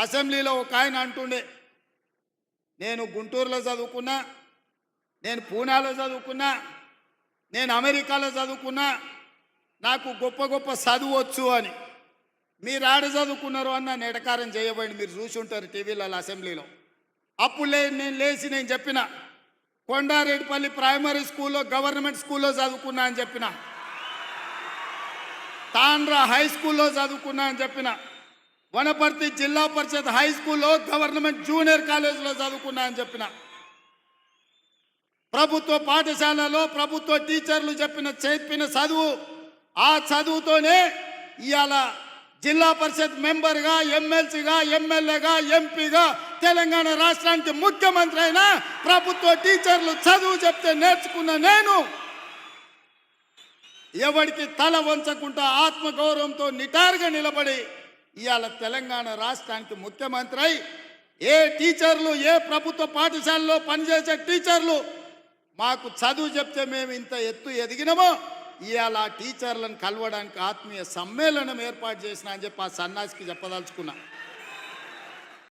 అసెంబ్లీలో ఒక ఆయన అంటుండే, నేను గుంటూరులో చదువుకున్నా, నేను పూనాలో చదువుకున్నా, నేను అమెరికాలో చదువుకున్నా, నాకు గొప్ప గొప్ప చదువు వచ్చు అని. మీరు ఆడ చదువుకున్నారు అన్న నెటకారం చేయబడి మీరు చూసి ఉంటారు టీవీలలో అసెంబ్లీలో. అప్పుడు నేను లేచి నేను చెప్పిన, కొండారెడ్డిపల్లి ప్రైమరీ స్కూల్లో గవర్నమెంట్ స్కూల్లో చదువుకున్నా అని చెప్పిన, తాండ్రా హై స్కూల్లో చదువుకున్నా అని చెప్పిన, వనపర్తి జిల్లా పరిషత్ హై స్కూల్లో గవర్నమెంట్ జూనియర్ కాలేజీలో చదువుకున్నా అని చెప్పిన, ప్రభుత్వ పాఠశాలలో ప్రభుత్వ టీచర్లు చెప్పిన చదువు, ఆ చదువుతోనే ఇవాళ జిల్లా పరిషత్ మెంబర్గా, ఎమ్మెల్సీగా, ఎమ్మెల్యేగా, ఎంపీగా తెలంగాణ రాష్ట్రానికి ముఖ్యమంత్రి అయినా ప్రభుత్వ టీచర్లు చదువు చెప్తే నేర్చుకున్న నేను ఎవరికి తల వంచకుండా ఆత్మగౌరవంతో నిటారుగా నిలబడి ఇవాళ తెలంగాణ రాష్ట్రానికి ముఖ్యమంత్రి అయి ఏ టీచర్లు, ఏ ప్రభుత్వ పాఠశాలలో పనిచేసే టీచర్లు మాకు చదువు చెప్తే మేము ఇంత ఎత్తు ఎదిగినామో ఇవాళ టీచర్లను కలవడానికి ఆత్మీయ సమ్మేళనం ఏర్పాటు చేసిన అని చెప్పి ఆ సన్నాసికి చెప్పదలుచుకున్నా.